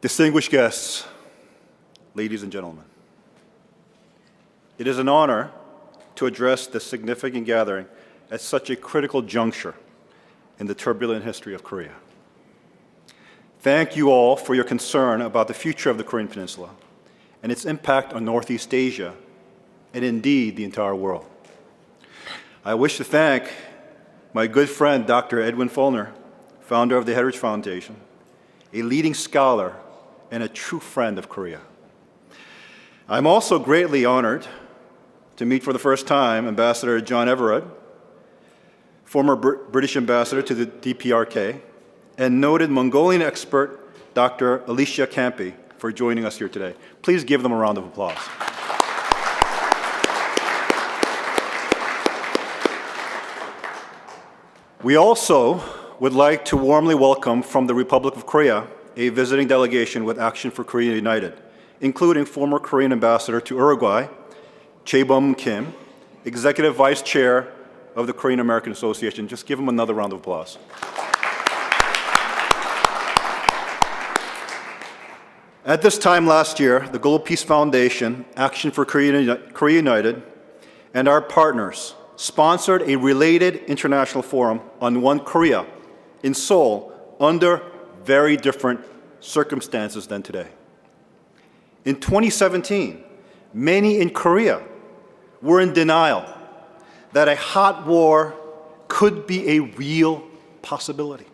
Distinguished guests, ladies and gentlemen, it is an honor to address this significant gathering at such a critical juncture in the turbulent history of Korea. Thank you all for your concern about the future of the Korean Peninsula and its impact on Northeast Asia and indeed the entire world. I wish to thank my good friend Dr. Edwin Follner, founder of the Heritage Foundation, a leading scholar and a true friend of Korea. I'm also greatly honored to meet for the first time Ambassador John Everett, former British ambassador to the DPRK, and noted Mongolian expert Dr. Alicia Campi for joining us here today. Please give them a round of applause. We also would like to warmly welcome from the Republic of Korea a visiting delegation with Action for Korea United, including former Korean ambassador to Uruguay, Chae-bum Kim, Executive Vice Chair of the Korean American Association. Just give him another round of applause. At this time last year, the Global Peace Foundation, Action for Korea United, and our partners sponsored a related international forum on One Korea in Seoul under very different circumstances than today. In 2017, many in Korea were in denial that a hot war could be a real possibility.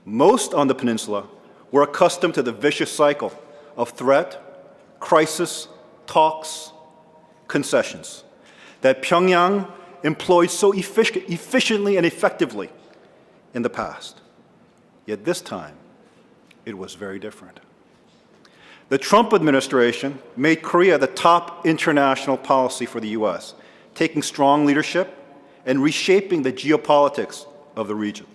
Most on the peninsula were accustomed to the vicious cycle of threat, crisis, talks, concessions that Pyongyang employed so efficiently and effectively in the past. Yet this time, it was very different. The Trump administration made Korea the top international policy for the U.S., taking strong leadership and reshaping the geopolitics of the region.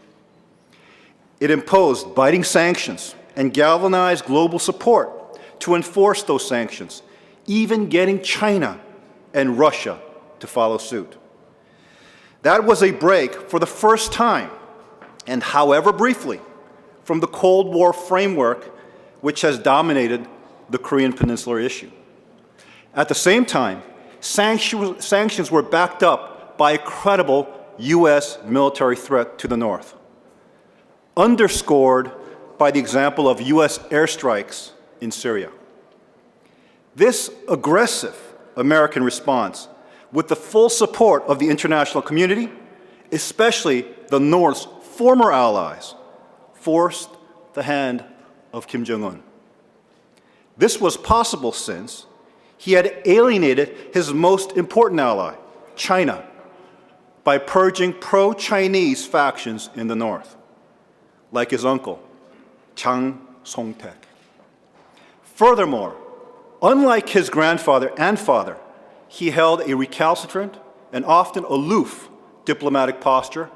It imposed biting sanctions and galvanized global support to enforce those sanctions, even getting China and Russia to follow suit. That was a break for the first time, and however briefly, from the Cold War framework which has dominated the Korean Peninsular issue. At the same time, sanctions were backed up by a credible U.S. military threat to the north, underscored by the example of U.S. airstrikes in Syria. This aggressive American response, with the full support of the international community, especially the North's former allies, forced the hand of Kim Jong-un. This was possible since he had alienated his most important ally, China, by purging pro-Chinese factions in the North, like his uncle, Chang Song-taek. Furthermore, unlike his grandfather and father, he held a recalcitrant and often aloof diplomatic posture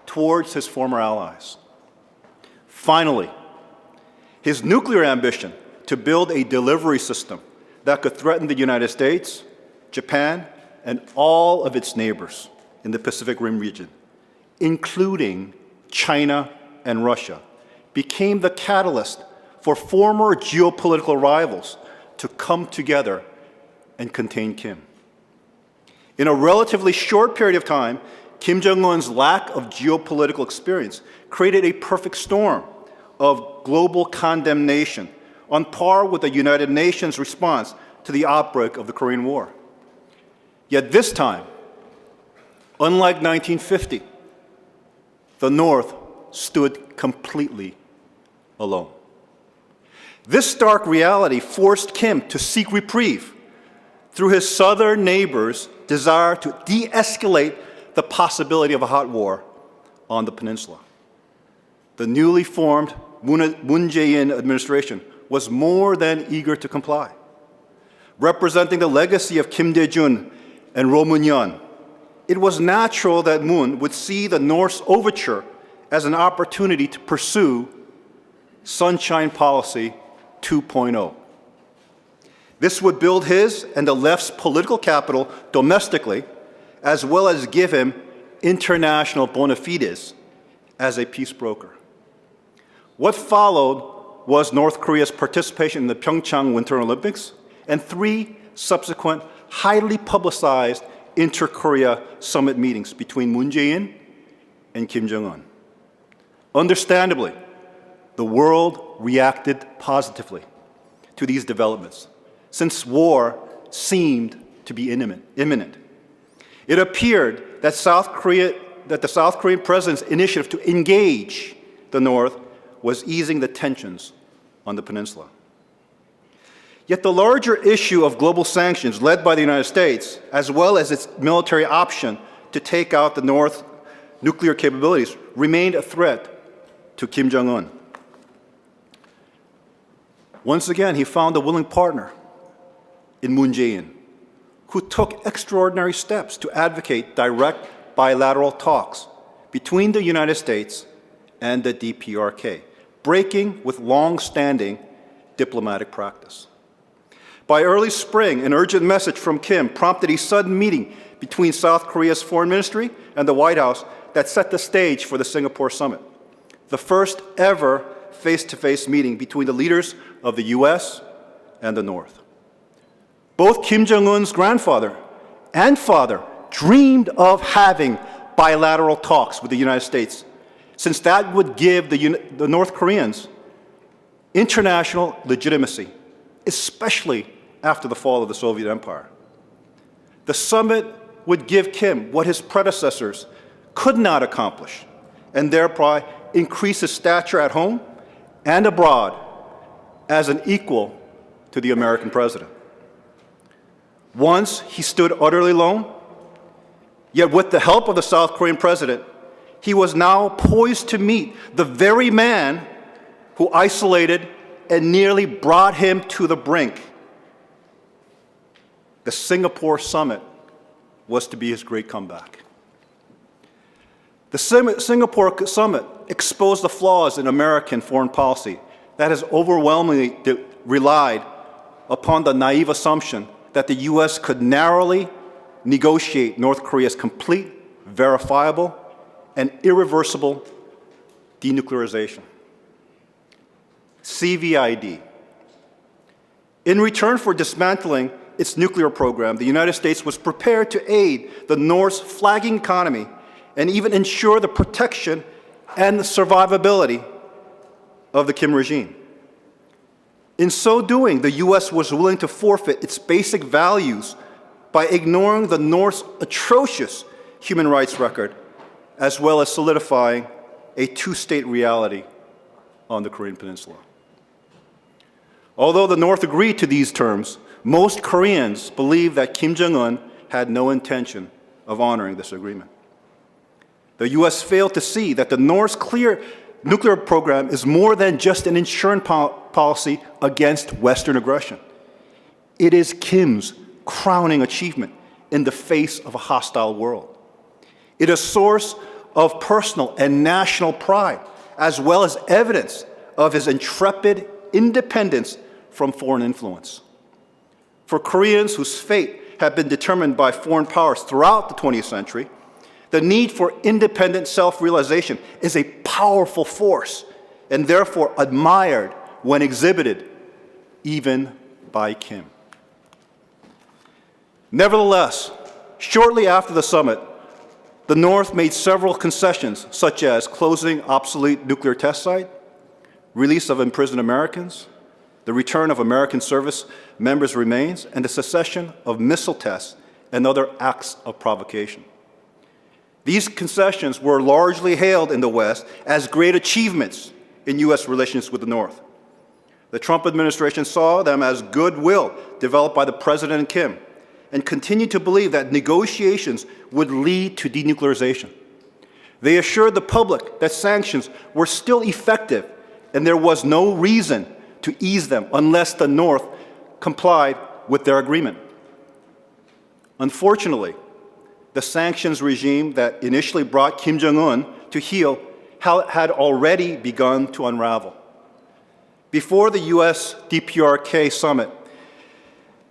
towards his former allies. Finally, his nuclear ambition to build a delivery system that could threaten the United States, Japan, and all of its neighbors in the Pacific Rim region, including China and Russia, became the catalyst for former geopolitical rivals to come together and contain Kim. In a relatively short period of time, Kim Jong-un's lack of geopolitical experience created a perfect storm of global condemnation on par with the United Nations response to the outbreak of the Korean War. Yet this time, unlike 1950, the North stood completely alone. This stark reality forced Kim to seek reprieve through his southern neighbors' desire to de-escalate the possibility of a hot war on the peninsula. The newly formed Moon Jae-in administration was more than eager to comply. Representing the legacy of Kim Dae-jun and Roh Moo-hyun, it was natural that Moon would see the North's overture as an opportunity to pursue Sunshine Policy 2.0. This would build his and the left's political capital domestically, as well as give him international bona fides as a peace broker. What followed was North Korea's participation in the Pyeongchang Winter Olympics and 3 subsequent highly publicized inter-Korea summit meetings between Moon Jae-in and Kim Jong-un. Understandably, the world reacted positively to these developments, since war seemed to be imminent. It appeared that the South Korean president's initiative to engage the North was easing the tensions on the peninsula. Yet the larger issue of global sanctions led by the United States, as well as its military option to take out the North's nuclear capabilities, remained a threat to Kim Jong-un. Once again, he found a willing partner in Moon Jae-in, who took extraordinary steps to advocate direct bilateral talks between the United States and the DPRK, breaking with long-standing diplomatic practice. By early spring, an urgent message from Kim prompted a sudden meeting between South Korea's foreign ministry and the White House that set the stage for the Singapore summit, the first ever face-to-face meeting between the leaders of the US and the North. Both Kim Jong-un's grandfather and father dreamed of having bilateral talks with the United States, since that would give the North Koreans international legitimacy, especially after the fall of the Soviet Empire. The summit would give Kim what his predecessors could not accomplish, and thereby increase his stature at home and abroad as an equal to the American president. Once he stood utterly alone, yet with the help of the South Korean president, he was now poised to meet the very man who isolated and nearly brought him to the brink. The Singapore summit was to be his great comeback. The Singapore summit exposed the flaws in American foreign policy that has overwhelmingly relied upon the naive assumption that the U.S. could narrowly negotiate North Korea's complete, verifiable, and irreversible denuclearization. CVID. In return for dismantling its nuclear program, the United States was prepared to aid the North's flagging economy and even ensure the protection and the survivability of the Kim regime. In so doing, the U.S. was willing to forfeit its basic values by ignoring the North's atrocious human rights record, as well as solidifying a two-state reality on the Korean Peninsula. Although the North agreed to these terms, most Koreans believe that Kim Jong-un had no intention of honoring this agreement. The U.S. failed to see that the North's clear nuclear program is more than just an insurance policy against Western aggression. It is Kim's crowning achievement in the face of a hostile world. It is a source of personal and national pride, as well as evidence of his intrepid independence from foreign influence. For Koreans whose fate had been determined by foreign powers throughout the 20th century, the need for independent self-realization is a powerful force and therefore admired when exhibited even by Kim. Nevertheless, shortly after the summit, the North made several concessions, such as closing obsolete nuclear test site, release of imprisoned Americans, the return of American service members' remains, and the cessation of missile tests and other acts of provocation. These concessions were largely hailed in the West as great achievements in U.S. relations with the North. The Trump administration saw them as goodwill developed by the President and Kim, and continued to believe that negotiations would lead to denuclearization. They assured the public that sanctions were still effective and there was no reason to ease them unless the North complied with their agreement. Unfortunately, the sanctions regime that initially brought Kim Jong-un to heel had already begun to unravel. Before the U.S. DPRK summit,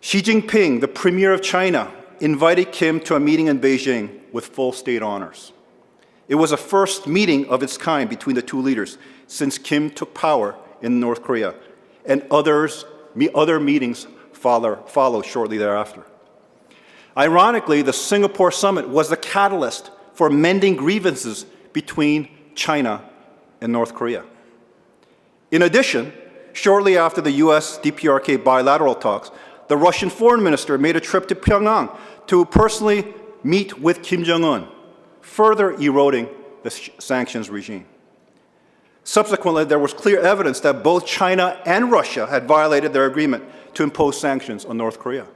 Xi Jinping, the premier of China, invited Kim to a meeting in Beijing with full state honors. It was a first meeting of its kind between the two leaders since Kim took power in North Korea, and other meetings follow shortly thereafter. Ironically, the Singapore summit was the catalyst for mending grievances between China and North Korea. In addition, shortly after the US-DPRK bilateral talks, the Russian foreign minister made a trip to Pyongyang to personally meet with Kim Jong-un, further eroding the sanctions regime. Subsequently, there was clear evidence that both China and Russia had violated their agreement to impose sanctions on North Korea.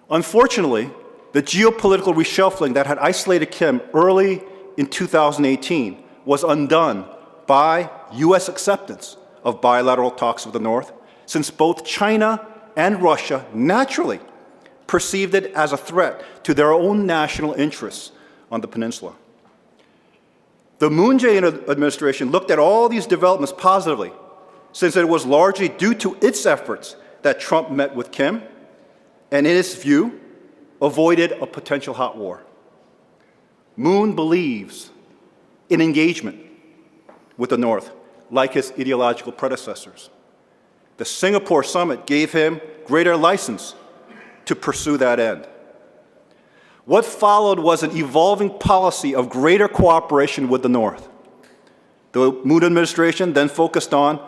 Unfortunately, the geopolitical reshuffling that had isolated Kim early in 2018 was undone by US acceptance of bilateral talks with the North, since both China and Russia naturally perceived it as a threat to their own national interests on the peninsula. The Moon Jae-in administration looked at all these developments positively, since it was largely due to its efforts that Trump met with Kim, and in its view, avoided a potential hot war. Moon believes in engagement with the North, like his ideological predecessors. The Singapore summit gave him greater license to pursue that end. What followed was an evolving policy of greater cooperation with the North. The Moon administration then focused on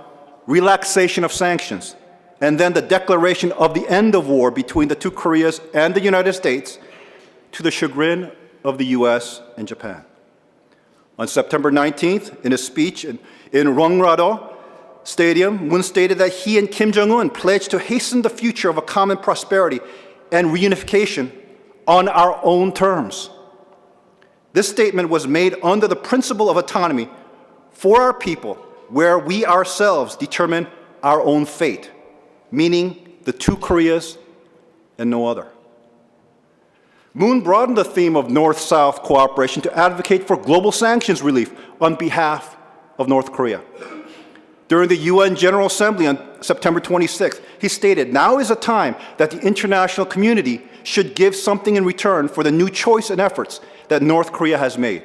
relaxation of sanctions, and then the declaration of the end of war between the two Koreas and the United States, to the chagrin of the US and Japan. On September 19th, in a speech in Rongrado Stadium, Moon stated that he and Kim Jong-un pledged to hasten the future of a common prosperity and reunification on our own terms. This statement was made under the principle of autonomy for our people, where we ourselves determine our own fate, meaning the two Koreas and no other. Moon broadened the theme of North-South cooperation to advocate for global sanctions relief on behalf of North Korea. During the UN General Assembly on September 26th, he stated, "Now is a time that the international community should give something in return for the new choice and efforts that North Korea has made."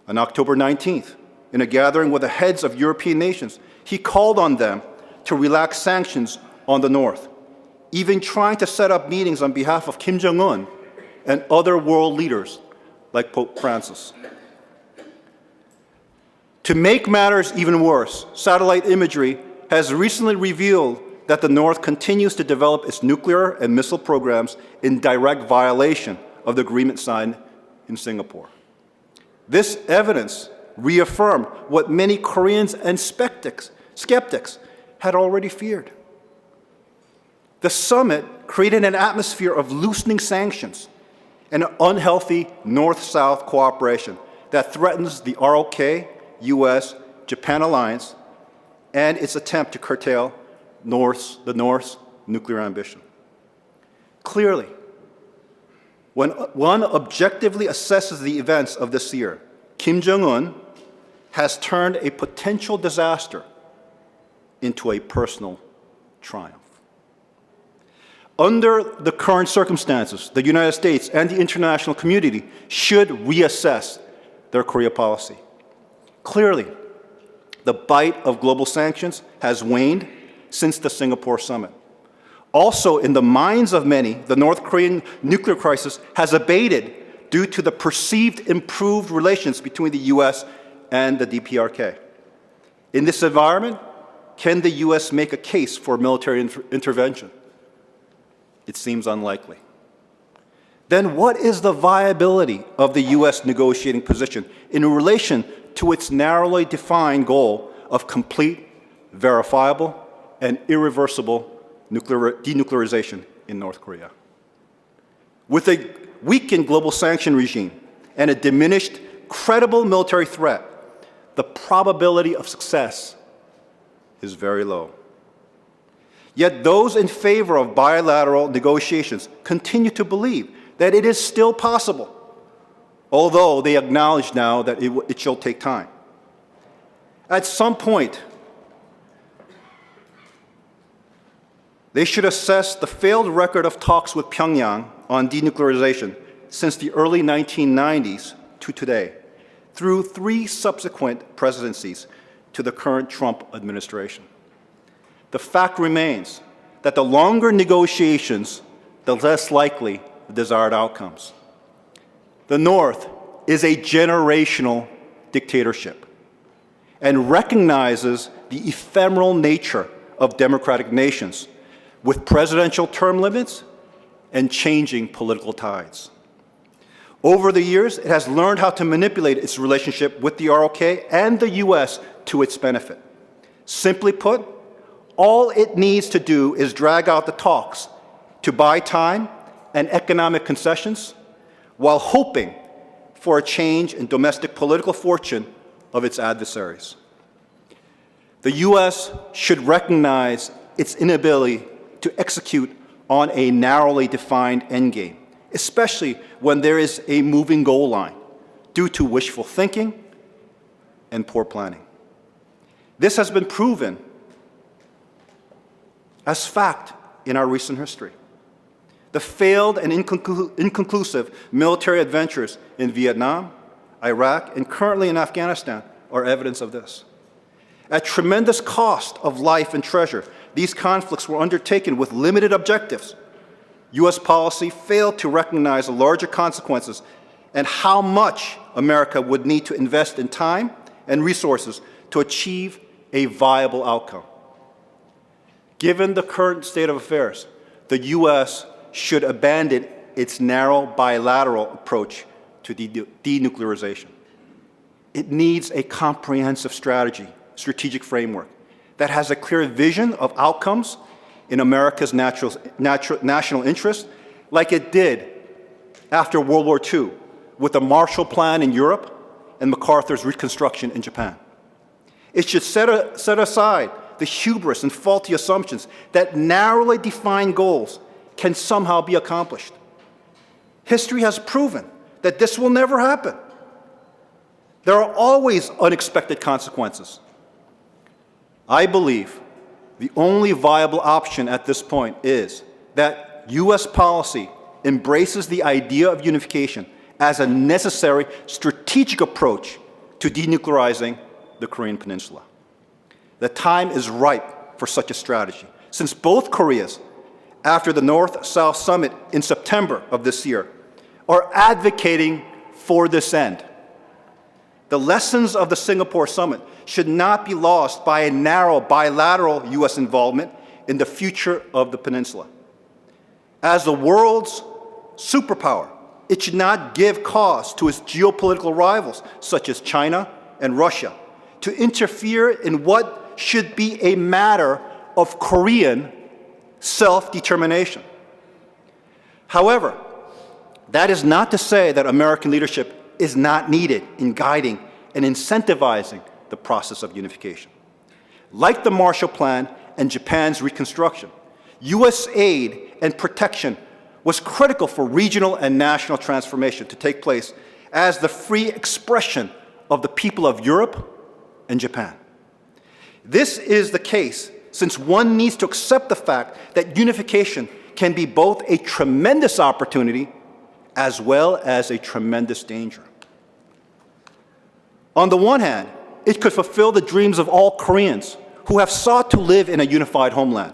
On October 19th, in a gathering with the heads of European nations, he called on them to relax sanctions on the North, even trying to set up meetings on behalf of Kim Jong-un and other world leaders like Pope Francis. To make matters even worse, satellite imagery has recently revealed that the North continues to develop its nuclear and missile programs in direct violation of the agreement signed in Singapore. This evidence reaffirmed what many Koreans and skeptics had already feared. The summit created an atmosphere of loosening sanctions and an unhealthy North-South cooperation that threatens the ROK, US-Japan alliance and its attempt to curtail the North's nuclear ambition. Clearly, when one objectively assesses the events of this year, Kim Jong-un has turned a potential disaster into a personal triumph. Under the current circumstances, the United States and the international community should reassess their Korea policy. Clearly, the bite of global sanctions has waned since the Singapore summit. Also, in the minds of many, the North Korean nuclear crisis has abated due to the perceived improved relations between the US and the DPRK. In this environment, can the US make a case for military intervention? It seems unlikely. Then what is the viability of the US negotiating position in relation to its narrowly defined goal of complete, verifiable, and irreversible denuclearization in North Korea? With a weakened global sanction regime and a diminished credible military threat, the probability of success is very low. Yet those in favor of bilateral negotiations continue to believe that it is still possible, although they acknowledge now that it shall take time. At some point, they should assess the failed record of talks with Pyongyang on denuclearization since the early 1990s to today, through 3 subsequent presidencies, to the current Trump administration. The fact remains that the longer negotiations, the less likely the desired outcomes. The North is a generational dictatorship and recognizes the ephemeral nature of democratic nations with presidential term limits and changing political tides. Over the years, it has learned how to manipulate its relationship with the ROK and the U.S. to its benefit. Simply put, all it needs to do is drag out the talks to buy time and economic concessions while hoping for a change in domestic political fortune of its adversaries. The U.S. should recognize its inability to execute on a narrowly defined endgame, especially when there is a moving goal line due to wishful thinking and poor planning. This has been proven as fact in our recent history. The failed and inconclusive military adventures in Vietnam, Iraq, and currently in Afghanistan are evidence of this. At tremendous cost of life and treasure, these conflicts were undertaken with limited objectives. U.S. policy failed to recognize the larger consequences and how much America would need to invest in time and resources to achieve a viable outcome. Given the current state of affairs, the U.S. should abandon its narrow bilateral approach to denuclearization. It needs a comprehensive strategic framework that has a clear vision of outcomes in America's national interest, like it did after World War II with the Marshall Plan in Europe and MacArthur's Reconstruction in Japan. It should set aside the hubris and faulty assumptions that narrowly defined goals can somehow be accomplished. History has proven that this will never happen. There are always unexpected consequences. I believe the only viable option at this point is that U.S. policy embraces the idea of unification as a necessary strategic approach to denuclearizing the Korean Peninsula. The time is ripe for such a strategy, since both Koreas, after the North-South Summit in September of this year, are advocating for this end. The lessons of the Singapore Summit should not be lost by a narrow bilateral U.S. involvement in the future of the peninsula. As the world's superpower, it should not give cause to its geopolitical rivals, such as China and Russia, to interfere in what should be a matter of Korean self-determination. However, that is not to say that American leadership is not needed in guiding and incentivizing the process of unification. Like the Marshall Plan and Japan's Reconstruction, U.S. aid and protection was critical for regional and national transformation to take place as the free expression of the people of Europe and Japan. This is the case since one needs to accept the fact that unification can be both a tremendous opportunity as well as a tremendous danger. On the one hand, it could fulfill the dreams of all Koreans who have sought to live in a unified homeland.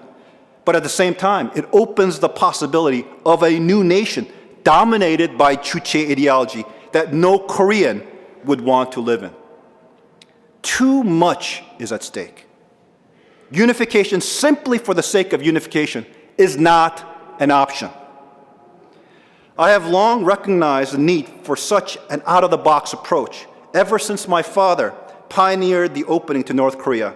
But at the same time, it opens the possibility of a new nation dominated by Juche ideology that no Korean would want to live in. Too much is at stake. Unification simply for the sake of unification is not an option. I have long recognized the need for such an out-of-the-box approach ever since my father pioneered the opening to North Korea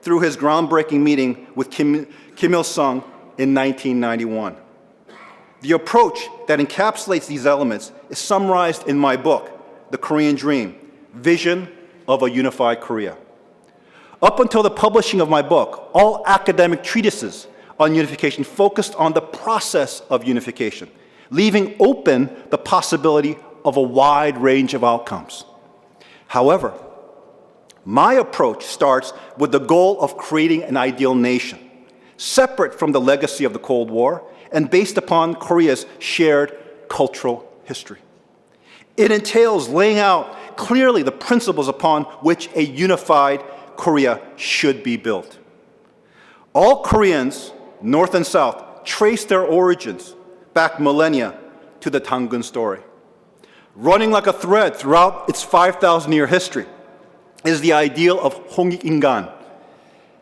through his groundbreaking meeting with Kim Il-sung in 1991. The approach that encapsulates these elements is summarized in my book, The Korean Dream, Vision of a Unified Korea. Up until the publishing of my book, all academic treatises on unification focused on the process of unification, leaving open the possibility of a wide range of outcomes. However, my approach starts with the goal of creating an ideal nation, separate from the legacy of the Cold War and based upon Korea's shared cultural history. It entails laying out clearly the principles upon which a unified Korea should be built. All Koreans, North and South, trace their origins back millennia to the Dangun story. Running like a thread throughout its 5,000-year history is the ideal of 홍익인간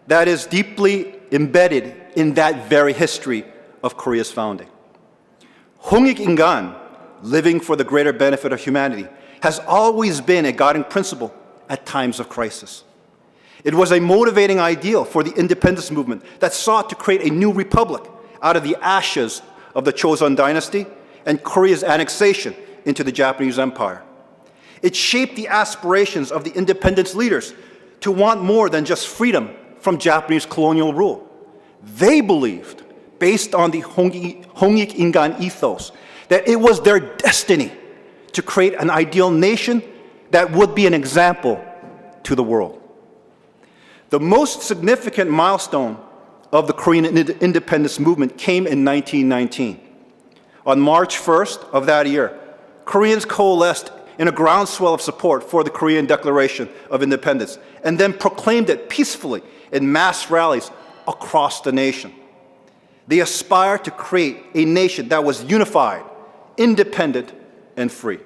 that is deeply embedded in that very history of Korea's founding. 홍익인간, living for the greater benefit of humanity, has always been a guiding principle at times of crisis. It was a motivating ideal for the independence movement that sought to create a new republic out of the ashes of the Joseon dynasty and Korea's annexation into the Japanese Empire. It shaped the aspirations of the independence leaders to want more than just freedom from Japanese colonial rule. They believed, based on the 홍익인간 ethos, that it was their destiny to create an ideal nation that would be an example to the world. The most significant milestone of the Korean independence movement came in 1919. On March 1st of that year, Koreans coalesced in a groundswell of support for the Korean Declaration of Independence and then proclaimed it peacefully in mass rallies across the nation. They aspired to create a nation that was unified, independent, and free.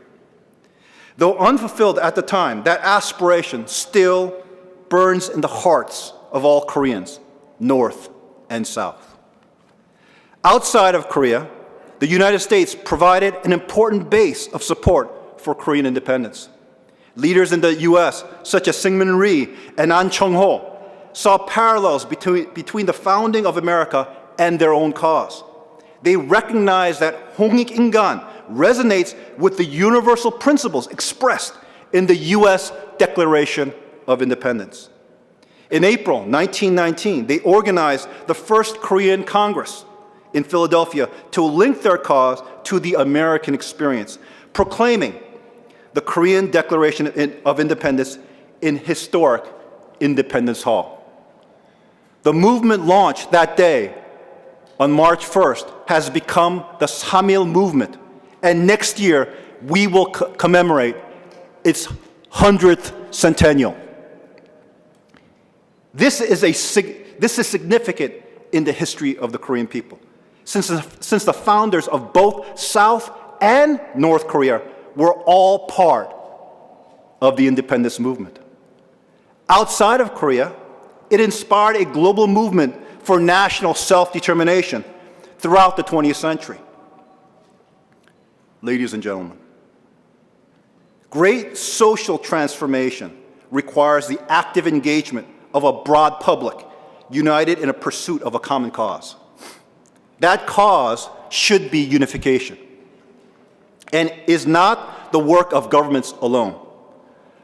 Though unfulfilled at the time, that aspiration still burns in the hearts of all Koreans, North and South. Outside of Korea, the United States provided an important base of support for Korean independence. Leaders in the U.S., such as Syngman Rhee and An Chung-ho, saw parallels between the founding of America and their own cause. They recognized that 홍익인간 resonates with the universal principles expressed in the U.S. Declaration of Independence. In April 1919, they organized the first Korean Congress in Philadelphia to link their cause to the American experience, proclaiming the Korean Declaration of Independence in historic Independence Hall. The movement launched that day on March 1st has become the 3.1 movement, and next year we will commemorate its 100th centennial. This is significant in the history of the Korean people, since the founders of both South and North Korea were all part of the independence movement. Outside of Korea, it inspired a global movement for national self-determination throughout the 20th century. Ladies and gentlemen, great social transformation requires the active engagement of a broad public united in a pursuit of a common cause. That cause should be unification and is not the work of governments alone.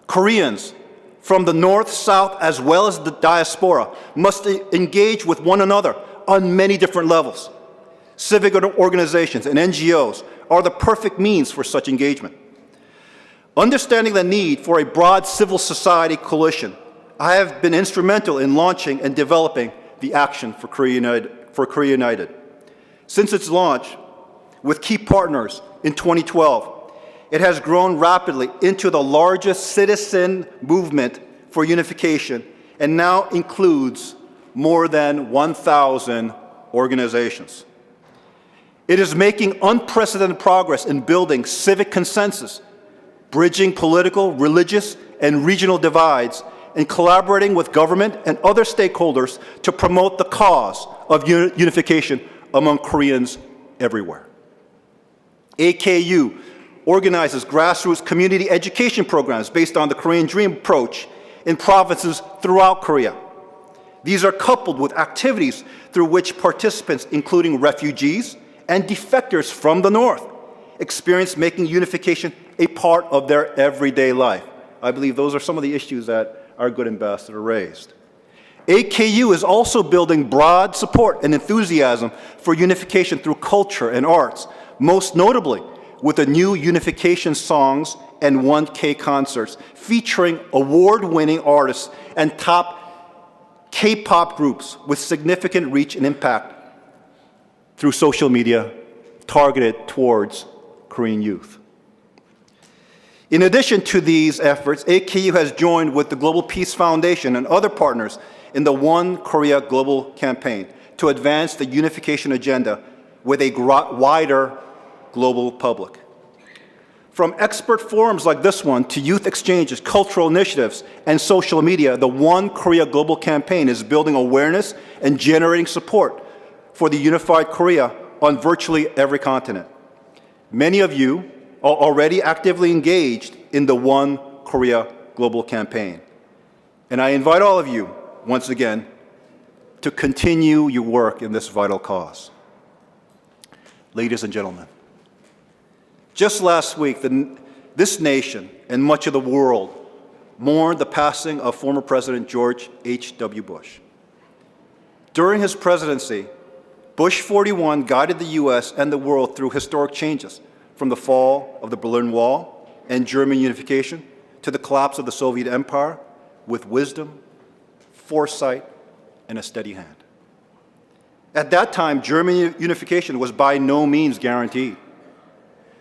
Koreans from the North, South, as well as the diaspora must engage with one another on many different levels. Civic organizations and NGOs are the perfect means for such engagement. Understanding the need for a broad civil society coalition, I have been instrumental in launching and developing the Action for Korea United. Since its launch, with key partners in 2012, it has grown rapidly into the largest citizen movement for unification and now includes more than 1,000 organizations. It is making unprecedented progress in building civic consensus, bridging political, religious, and regional divides, and collaborating with government and other stakeholders to promote the cause of unification among Koreans everywhere. AKU organizes grassroots community education programs based on the Korean Dream approach in provinces throughout Korea. These are coupled with activities through which participants, including refugees and defectors from the North, experience making unification a part of their everyday life. I believe those are some of the issues that our good ambassador raised. AKU is also building broad support and enthusiasm for unification through culture and arts, most notably with the new unification songs and 1K concerts featuring award-winning artists and top K-pop groups with significant reach and impact through social media targeted towards Korean youth. In addition to these efforts, AKU has joined with the Global Peace Foundation and other partners in the One Korea Global Campaign to advance the unification agenda with a wider global public. From expert forums like this one to youth exchanges, cultural initiatives, and social media, the One Korea Global Campaign is building awareness and generating support for the unified Korea on virtually every continent. Many of you are already actively engaged in the One Korea Global Campaign. And I invite all of you, once again, to continue your work in this vital cause. Ladies and gentlemen, just last week, this nation and much of the world mourned the passing of former President George H.W. Bush. During his presidency, Bush 41 guided the U.S. and the world through historic changes, from the fall of the Berlin Wall and German unification to the collapse of the Soviet Empire with wisdom, foresight, and a steady hand. At that time, German unification was by no means guaranteed.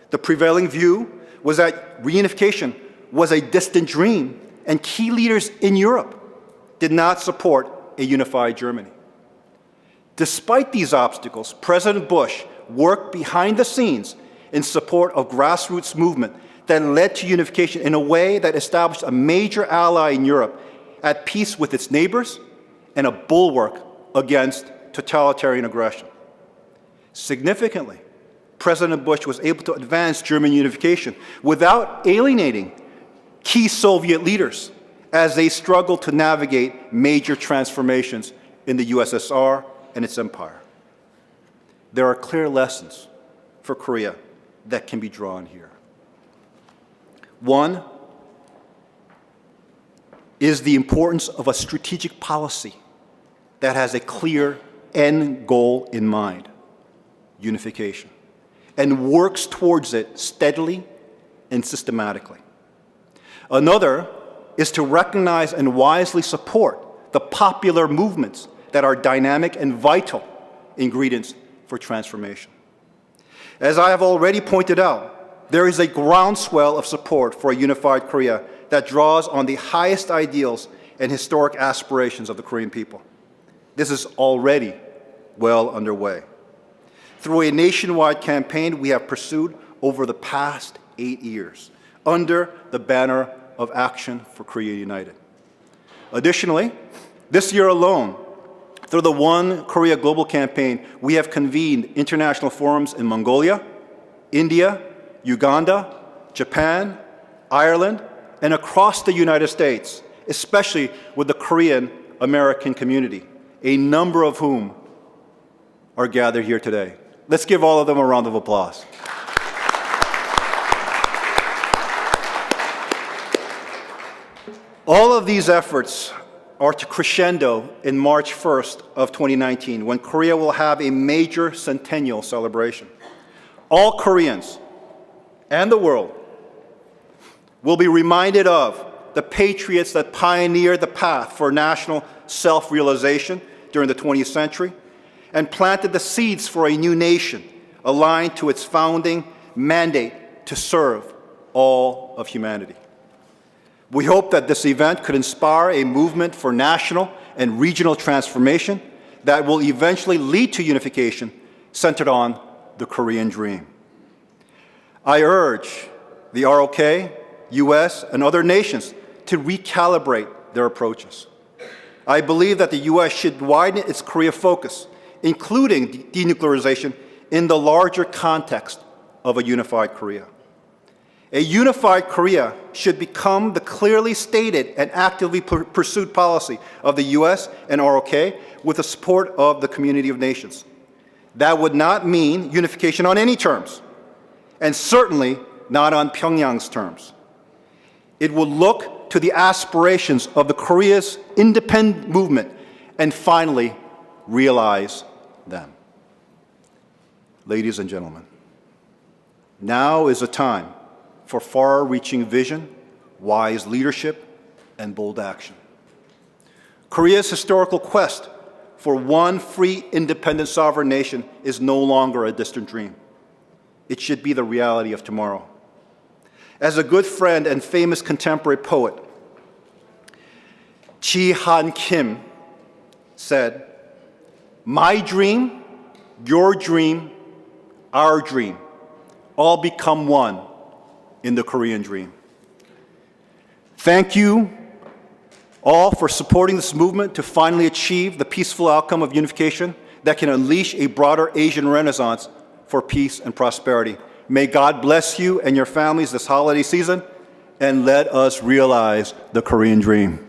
The prevailing view was that reunification was a distant dream, and key leaders in Europe did not support a unified Germany. Despite these obstacles, President Bush worked behind the scenes in support of grassroots movement that led to unification in a way that established a major ally in Europe at peace with its neighbors and a bulwark against totalitarian aggression. Significantly, President Bush was able to advance German unification without alienating key Soviet leaders as they struggled to navigate major transformations in the USSR and its empire. There are clear lessons for Korea that can be drawn here. One is the importance of a strategic policy that has a clear end goal in mind, unification, and works towards it steadily and systematically. Another is to recognize and wisely support the popular movements that are dynamic and vital ingredients for transformation. As I have already pointed out, there is a groundswell of support for a unified Korea that draws on the highest ideals and historic aspirations of the Korean people. This is already well underway. Through a nationwide campaign we have pursued over the past 8 years under the banner of Action for Korea United. Additionally, this year alone, through the One Korea Global Campaign, we have convened international forums in Mongolia, India, Uganda, Japan, Ireland, and across the United States, especially with the Korean American community, a number of whom are gathered here today. Let's give all of them a round of applause. All of these efforts are to crescendo in March 1st of 2019, when Korea will have a major centennial celebration. All Koreans and the world will be reminded of the patriots that pioneered the path for national self-realization during the 20th century and planted the seeds for a new nation aligned to its founding mandate to serve all of humanity. We hope that this event could inspire a movement for national and regional transformation that will eventually lead to unification centered on the Korean dream. I urge the ROK, US, and other nations to recalibrate their approaches. I believe that the US should widen its Korea focus, including denuclearization, in the larger context of a unified Korea. A unified Korea should become the clearly stated and actively pursued policy of the US and ROK with the support of the community of nations. That would not mean unification on any terms, and certainly not on Pyongyang's terms. It would look to the aspirations of the Korea's independent movement and finally realize them. Ladies and gentlemen, now is a time for far-reaching vision, wise leadership, and bold action. Korea's historical quest for one free, independent, sovereign nation is no longer a distant dream. It should be the reality of tomorrow. As a good friend and famous contemporary poet, Ji-han Kim said, "My dream, your dream, our dream, all become one in the Korean dream." Thank you all for supporting this movement to finally achieve the peaceful outcome of unification that can unleash a broader Asian renaissance for peace and prosperity. May God bless you and your families this holiday season, and let us realize the Korean dream.